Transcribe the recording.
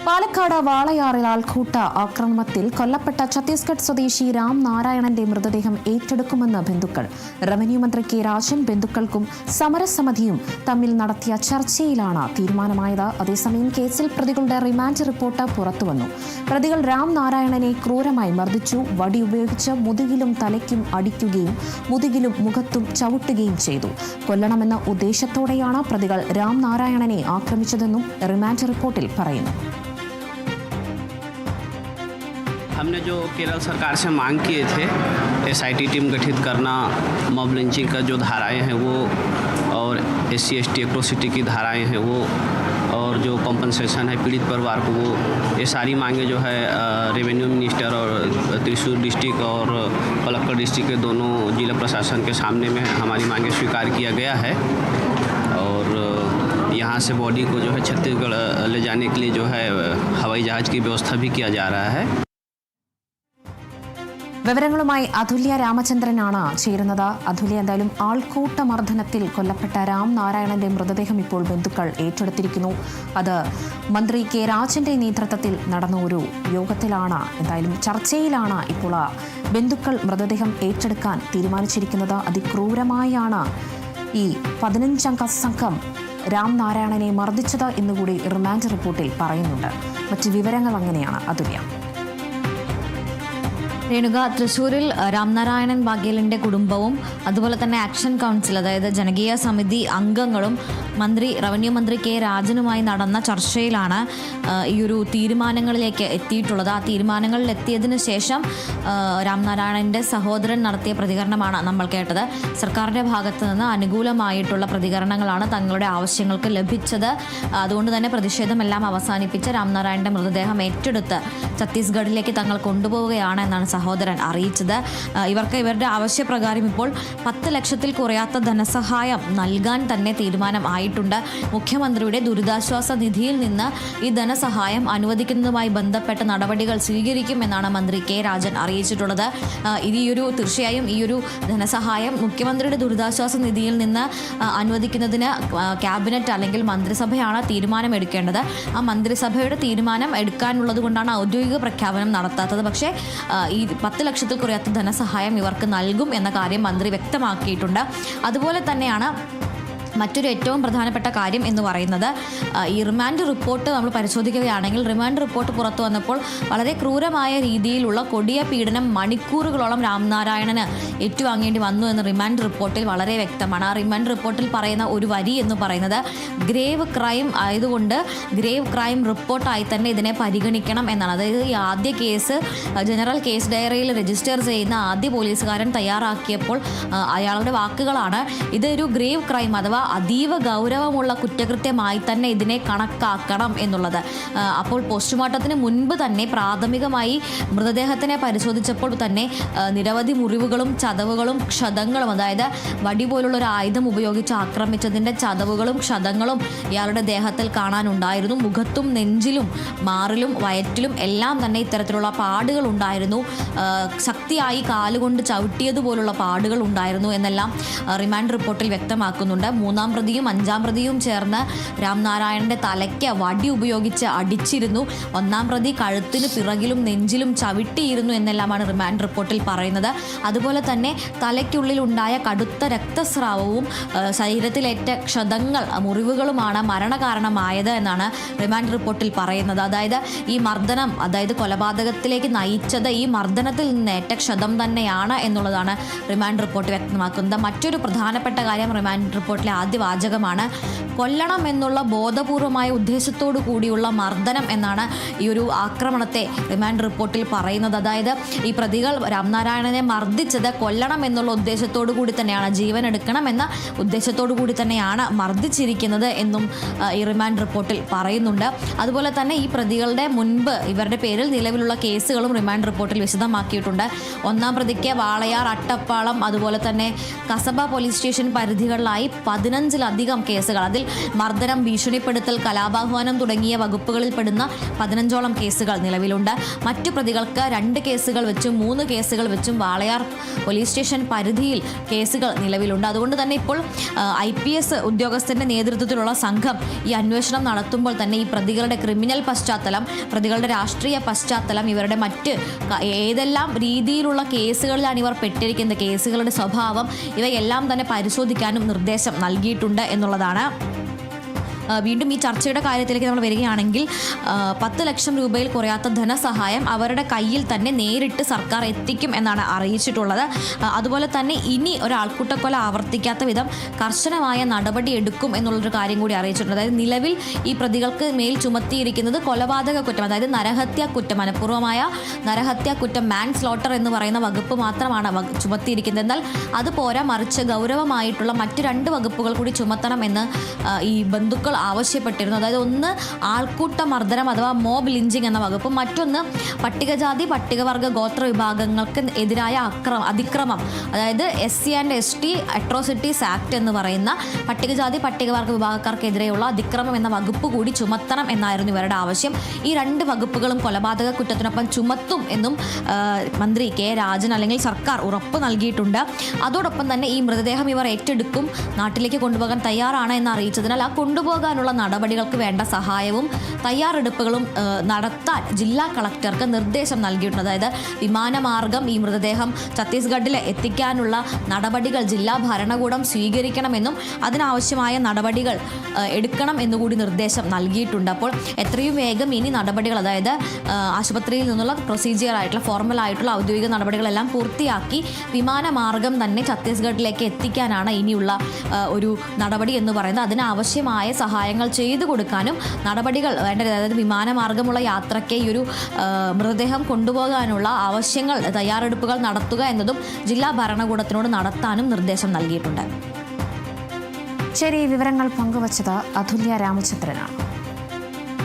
പാലക്കാട് വാളയാറിൽ ആൾക്കൂട്ട ആക്രമണത്തിൽ കൊല്ലപ്പെട്ട ഛത്തീസ്ഗഡ് സ്വദേശി രാം നാരായണന്റെ മൃതദേഹം ഏറ്റെടുക്കുമെന്ന് ബന്ധുക്കൾ. റവന്യൂ മന്ത്രി കെ രാജൻ ബന്ധുക്കൾക്കും സമരസമിതിയും തമ്മിൽ നടത്തിയ ചർച്ചയിലാണ് തീരുമാനമായത്. അതേസമയം കേസിൽ പ്രതികളുടെ റിമാൻഡ് റിപ്പോർട്ട് പുറത്തുവന്നു. പ്രതികൾ രാം നാരായണനെ ക്രൂരമായി മർദ്ദിച്ചു. വടി ഉപയോഗിച്ച് മുതുകിലും തലയ്ക്കും അടിക്കുകയും മുതുകിലും മുഖത്തും ചവിട്ടുകയും ചെയ്തു. കൊല്ലണമെന്ന ഉദ്ദേശത്തോടെയാണ് പ്രതികൾ രാം നാരായണനെ ആക്രമിച്ചതെന്നും റിമാൻഡ് റിപ്പോർട്ടിൽ പറയുന്നു. हमने जो केरल सरकार से मांग किए थे SIT टीम गठित करना, मॉब लिंचिंग का जो धाराएं हैं वो, और SC/ST एट्रोसिटी की धाराएं हैं वो, और जो कॉम्पनसेशन है पीड़ित परिवार को, वो ये सारी मांगें जो है रेवेन्यू मिनिस्टर और त्रिशूर डिस्ट्रिक्ट और पलक्कड़ डिस्ट्रिक्ट के दोनों जिला प्रशासन के सामने में हमारी मांगें स्वीकार किया गया है। और यहाँ से बॉडी को जो है छत्तीसगढ़ ले जाने के लिए जो है हवाई जहाज़ की व्यवस्था भी किया जा रहा है। വിവരങ്ങളുമായി അതുല്യ രാമചന്ദ്രനാണ് ചേരുന്നത്. അതുല്യ, എന്തായാലും ആൾക്കൂട്ട മർദ്ദനത്തിൽ കൊല്ലപ്പെട്ട രാം നാരായണന്റെ മൃതദേഹം ഇപ്പോൾ ബന്ധുക്കൾ ഏറ്റെടുത്തിരിക്കുന്നു. അത് മന്ത്രി കെ രാജന്റെ നേതൃത്വത്തിൽ നടന്ന ഒരു യോഗത്തിലാണ്, എന്തായാലും ചർച്ചയിലാണ് ഇപ്പോൾ ബന്ധുക്കൾ മൃതദേഹം ഏറ്റെടുക്കാൻ തീരുമാനിച്ചിരിക്കുന്നത്. അതിക്രൂരമായാണ് ഈ 15-അംഗ സംഘം രാം നാരായണനെ മർദ്ദിച്ചത് എന്നുകൂടി റിമാൻഡ് റിപ്പോർട്ടിൽ പറയുന്നുണ്ട്. മറ്റ് വിവരങ്ങൾ അങ്ങനെയാണ് അതുല്യ. രേണുക, തൃശ്ശൂരിൽ രാംനാരായണൻ ബാഗേലിൻ്റെ കുടുംബവും അതുപോലെ തന്നെ ആക്ഷൻ കൗൺസിൽ, അതായത് ജനകീയ സമിതി അംഗങ്ങളും റവന്യൂ മന്ത്രി കെ രാജനുമായി നടന്ന ചർച്ചയിലാണ് ഈ ഒരു തീരുമാനങ്ങളിലേക്ക് എത്തിയിട്ടുള്ളത്. ആ തീരുമാനങ്ങളിൽ എത്തിയതിനു ശേഷം രാംനാരായണൻ്റെ സഹോദരൻ നടത്തിയ പ്രതികരണമാണ് നമ്മൾ കേട്ടത്. സർക്കാരിൻ്റെ ഭാഗത്തു നിന്ന് അനുകൂലമായിട്ടുള്ള പ്രതികരണങ്ങളാണ് തങ്ങളുടെ ആവശ്യങ്ങൾക്ക് ലഭിച്ചത്. അതുകൊണ്ട് തന്നെ പ്രതിഷേധമെല്ലാം അവസാനിപ്പിച്ച് രാംനാരായണൻ്റെ മൃതദേഹം ഏറ്റെടുത്ത് ഛത്തീസ്ഗഡിലേക്ക് തങ്ങൾ കൊണ്ടുപോവുകയാണ് എന്നാണ് സഹോദരൻ അറിയിച്ചത്. ഇവരുടെ ആവശ്യപ്രകാരം ഇപ്പോൾ 10 ലക്ഷത്തിൽ കുറയാത്ത ധനസഹായം നൽകാൻ തന്നെ തീരുമാനം ആയിട്ടുണ്ട്. മുഖ്യമന്ത്രിയുടെ ദുരിതാശ്വാസ നിധിയിൽ നിന്ന് ഈ ധനസഹായം അനുവദിക്കുന്നതുമായി ബന്ധപ്പെട്ട നടപടികൾ സ്വീകരിക്കുമെന്നാണ് മന്ത്രി കെ രാജൻ അറിയിച്ചിട്ടുള്ളത്. തീർച്ചയായും ഈ ഒരു ധനസഹായം മുഖ്യമന്ത്രിയുടെ ദുരിതാശ്വാസ നിധിയിൽ നിന്ന് അനുവദിക്കുന്നതിന് ക്യാബിനറ്റ് അല്ലെങ്കിൽ മന്ത്രിസഭയാണ് തീരുമാനമെടുക്കേണ്ടത്. ആ മന്ത്രിസഭയുടെ തീരുമാനം എടുക്കാനുള്ളത് കൊണ്ടാണ് ഔദ്യോഗിക പ്രഖ്യാപനം നടത്താത്തത്. പക്ഷേ ഈ 10 ലക്ഷത്തിൽ കുറയാത്ത ധനസഹായം ഇവർക്ക് നൽകും എന്ന കാര്യം മന്ത്രി വ്യക്തമാക്കിയിട്ടുണ്ട്. അതുപോലെ തന്നെയാണ് മറ്റൊരു ഏറ്റവും പ്രധാനപ്പെട്ട കാര്യം എന്ന് പറയുന്നത്, ഈ റിമാൻഡ് റിപ്പോർട്ട് നമ്മൾ പരിശോധിക്കുകയാണെങ്കിൽ റിമാൻഡ് റിപ്പോർട്ട് പുറത്തു വന്നപ്പോൾ വളരെ ക്രൂരമായ രീതിയിലുള്ള കൊടിയ പീഡനം മണിക്കൂറുകളോളം രാംനാരായണന് ഏറ്റുവാങ്ങേണ്ടി വന്നു എന്ന് റിമാൻഡ് റിപ്പോർട്ടിൽ വളരെ വ്യക്തമാണ്. ആ റിമാൻഡ് റിപ്പോർട്ടിൽ പറയുന്ന ഒരു വരി എന്ന് പറയുന്നത് ഗ്രേവ് ക്രൈം ആയതുകൊണ്ട് ഗ്രേവ് ക്രൈം റിപ്പോർട്ടായി തന്നെ ഇതിനെ പരിഗണിക്കണം എന്നാണ്. അതായത് ഈ ആദ്യ കേസ് ജനറൽ കേസ് ഡയറിയിൽ രജിസ്റ്റർ ചെയ്യുന്ന ആദ്യ പോലീസുകാരൻ തയ്യാറാക്കിയപ്പോൾ അയാളുടെ വാക്കുകളാണ്, ഇതൊരു ഗ്രേവ് ക്രൈം അഥവാ അതീവ ഗൗരവമുള്ള കുറ്റകൃത്യമായി തന്നെ ഇതിനെ കണക്കാക്കണം എന്നുള്ളത്. അപ്പോൾ പോസ്റ്റ്മോർട്ടത്തിന് മുൻപ് തന്നെ പ്രാഥമികമായി മൃതദേഹത്തിനെ പരിശോധിച്ചപ്പോൾ തന്നെ നിരവധി മുറിവുകളും ചതവുകളും ക്ഷതങ്ങളും, അതായത് വടി പോലുള്ള ഒരു ആയുധം ഉപയോഗിച്ച് ആക്രമിച്ചതിൻ്റെ ചതവുകളും ക്ഷതങ്ങളും ഇയാളുടെ ദേഹത്തിൽ കാണാനുണ്ടായിരുന്നു. മുഖത്തും നെഞ്ചിലും മാറിലും വയറ്റിലും എല്ലാം തന്നെ ഇത്തരത്തിലുള്ള പാടുകൾ ഉണ്ടായിരുന്നു. ശക്തിയായി കാലുകൊണ്ട് ചവിട്ടിയതുപോലുള്ള പാടുകൾ ഉണ്ടായിരുന്നു എന്നെല്ലാം റിമാൻഡ് റിപ്പോർട്ടിൽ വ്യക്തമാക്കുന്നുണ്ട്. 3-ാം പ്രതിയും 5-ാം പ്രതിയും ചേർന്ന് രാംനാരായണന്റെ തലയ്ക്ക് വടി ഉപയോഗിച്ച് അടിച്ചിരുന്നു. 1-ാം പ്രതി കഴുത്തിന് പിറകിലും നെഞ്ചിലും ചവിട്ടിയിരുന്നു എന്നെല്ലാമാണ് റിമാൻഡ് റിപ്പോർട്ടിൽ പറയുന്നത്. അതുപോലെ തന്നെ തലയ്ക്കുള്ളിൽ ഉണ്ടായ കടുത്ത രക്തസ്രാവവും ശരീരത്തിലേറ്റ ക്ഷതങ്ങൾ മുറിവുകളുമാണ് മരണകാരണമായത് എന്നാണ് റിമാൻഡ് റിപ്പോർട്ടിൽ പറയുന്നത്. അതായത് ഈ മർദ്ദനം, അതായത് കൊലപാതകത്തിലേക്ക് നയിച്ചത് ഈ മർദ്ദനത്തിൽ നിന്നേറ്റ ക്ഷതം തന്നെയാണ് എന്നുള്ളതാണ് റിമാൻഡ് റിപ്പോർട്ട് വ്യക്തമാക്കുന്നത്. മറ്റൊരു പ്രധാനപ്പെട്ട കാര്യം റിമാൻഡ് റിപ്പോർട്ടിലെ ആദ്യ വാചകമാണ്, കൊല്ലണം എന്നുള്ള ബോധപൂർവമായ ഉദ്ദേശത്തോടു കൂടിയുള്ള മർദ്ദനം എന്നാണ് ഈ ഒരു ആക്രമണത്തെ റിമാൻഡ് റിപ്പോർട്ടിൽ പറയുന്നത്. അതായത് ഈ പ്രതികൾ രാംനാരായണനെ മർദ്ദിച്ചത് കൊല്ലണം എന്നുള്ള ഉദ്ദേശത്തോടു കൂടി തന്നെയാണ്, ജീവൻ എടുക്കണം എന്ന ഉദ്ദേശത്തോടു കൂടി തന്നെയാണ് മർദ്ദിച്ചിരിക്കുന്നത് എന്നും ഈ റിമാൻഡ് റിപ്പോർട്ടിൽ പറയുന്നുണ്ട്. അതുപോലെ തന്നെ ഈ പ്രതികളുടെ മുൻപ് ഇവരുടെ പേരിൽ നിലവിലുള്ള കേസുകളും റിമാൻഡ് റിപ്പോർട്ടിൽ വിശദമാക്കിയിട്ടുണ്ട്. 1-ാം പ്രതിക്ക് വാളയാർ, അട്ടപ്പാളം, അതുപോലെ തന്നെ കസബ പോലീസ് സ്റ്റേഷൻ പരിധികളിലായി 11 15-ലധികം കേസുകൾ, അതിൽ മർദ്ദനം, ഭീഷണിപ്പെടുത്തൽ, കലാപാഹ്വാനം തുടങ്ങിയ വകുപ്പുകളിൽ പെടുന്ന 15ഓളം കേസുകൾ നിലവിലുണ്ട്. മറ്റു പ്രതികൾക്ക് 2 കേസുകൾ വെച്ചും 3 കേസുകൾ വെച്ചും വാളയാർ പോലീസ് സ്റ്റേഷൻ പരിധിയിൽ കേസുകൾ നിലവിലുണ്ട്. അതുകൊണ്ട് തന്നെ ഇപ്പോൾ IPS ഉദ്യോഗസ്ഥന്റെ നേതൃത്വത്തിലുള്ള സംഘം ഈ അന്വേഷണം നടത്തുമ്പോൾ തന്നെ ഈ പ്രതികളുടെ ക്രിമിനൽ പശ്ചാത്തലം, പ്രതികളുടെ രാഷ്ട്രീയ പശ്ചാത്തലം, ഇവരുടെ മറ്റ് ഏതെല്ലാം രീതിയിലുള്ള കേസുകളിലാണ് ഇവർ പെട്ടിരിക്കുന്നത്, കേസുകളുടെ സ്വഭാവം, ഇവയെല്ലാം തന്നെ പരിശോധിക്കാനും നിർദ്ദേശം നൽകിയിട്ടുണ്ട് എന്നുള്ളതാണ്. വീണ്ടും ഈ ചർച്ചയുടെ കാര്യത്തിലേക്ക് നമ്മൾ വരികയാണെങ്കിൽ 10 ലക്ഷം രൂപയിൽ കുറയാത്ത ധനസഹായം അവരുടെ കയ്യിൽ തന്നെ നേരിട്ട് സർക്കാർ എത്തിക്കും എന്നാണ് അറിയിച്ചിട്ടുള്ളത്. അതുപോലെ തന്നെ ഇനി ഒരു ആൾക്കൂട്ടക്കൊല ആവർത്തിക്കാത്ത വിധം കർശനമായ നടപടി എടുക്കും എന്നുള്ളൊരു കാര്യം കൂടി അറിയിച്ചിട്ടുണ്ട്. അതായത് നിലവിൽ ഈ പ്രതികൾക്ക് മേൽ ചുമത്തിയിരിക്കുന്നത് കൊലപാതക കുറ്റം, അതായത് നരഹത്യാ കുറ്റം, മനഃപൂർവ്വമായ നരഹത്യാ കുറ്റം, മാൻ സ്ലോട്ടർ എന്ന് പറയുന്ന വകുപ്പ് മാത്രമാണ് ചുമത്തിയിരിക്കുന്നത്. എന്നാൽ അത് പോരാ, മറിച്ച് ഗൗരവമായിട്ടുള്ള മറ്റ് 2 വകുപ്പുകൾ കൂടി ചുമത്തണം എന്ന് ഈ ബന്ധുക്കൾ ആവശ്യപ്പെട്ടിരുന്നു. അതായത് ഒന്ന് ആൾക്കൂട്ട മർദ്ദനം അഥവാ മോബ് ലിഞ്ചിങ് എന്ന വകുപ്പ്, മറ്റൊന്ന് പട്ടികജാതി പട്ടികവർഗ ഗോത്ര വിഭാഗങ്ങൾക്ക് എതിരായ അതിക്രമം, അതായത് SC and ST atrocities act എന്ന് പറയുന്ന പട്ടികജാതി പട്ടികവർഗ വിഭാഗക്കാർക്കെതിരെയുള്ള അതിക്രമം എന്ന വകുപ്പ് കൂടി ചുമത്തണം എന്നായിരുന്നു ഇവരുടെ ആവശ്യം. ഈ 2 വകുപ്പുകളും കൊലപാതക കുറ്റത്തിനൊപ്പം ചുമത്തും എന്നും മന്ത്രി K. രാജൻ അല്ലെങ്കിൽ സർക്കാർ ഉറപ്പ് നൽകിയിട്ടുണ്ട്. അതോടൊപ്പം തന്നെ ഈ മൃതദേഹം ഇവർ ഏറ്റെടുക്കും, നാട്ടിലേക്ക് കൊണ്ടുപോകാൻ തയ്യാറാണ് എന്ന് അറിയിച്ചതിനാൽ ആ കൊണ്ടുപോകാനുള്ള നടപടികൾക്ക് വേണ്ട സഹായവും തയ്യാറെടുപ്പുകളും നടത്താൻ ജില്ലാ കളക്ടർക്ക് നിർദ്ദേശം നൽകിയിട്ടുണ്ട്. അതായത് വിമാനമാർഗം ഈ മൃതദേഹം ഛത്തീസ്ഗഡിൽ എത്തിക്കാനുള്ള നടപടികൾ ജില്ലാ ഭരണകൂടം സ്വീകരിക്കണമെന്നും അതിനാവശ്യമായ നടപടികൾ എടുക്കണം എന്നുകൂടി നിർദ്ദേശം നൽകിയിട്ടുണ്ട്. അപ്പോൾ എത്രയും വേഗം ഇനി നടപടികൾ, അതായത് ആശുപത്രിയിൽ നിന്നുള്ള പ്രൊസീജിയർ ആയിട്ടുള്ള ഫോർമൽ ആയിട്ടുള്ള ഔദ്യോഗിക നടപടികളെല്ലാം പൂർത്തിയാക്കി വിമാനമാർഗം തന്നെ ഛത്തീസ്ഗഡിലേക്ക് എത്തിക്കാനാണ് ഇനിയുള്ള ഒരു നടപടി എന്ന് പറയുന്നത്. അതിനാവശ്യമായ സഹായങ്ങൾ ചെയ്തു കൊടുക്കാനും നടപടികൾ വേണ്ടത്, അതായത് വിമാനമാർഗമുള്ള യാത്രയ്ക്ക് ഈ ഒരു മൃതദേഹം കൊണ്ടുപോകാനുള്ള ആവശ്യങ്ങൾ, തയ്യാറെടുപ്പുകൾ നടത്തുക എന്നതും ജില്ലാ ഭരണകൂടത്തിനോട് നടത്താനും നിർദ്ദേശം നൽകിയിട്ടുണ്ട്. ശരി, വിവരങ്ങൾ പങ്കുവച്ചത് അതുല്യ രാമചന്ദ്രനാണ്.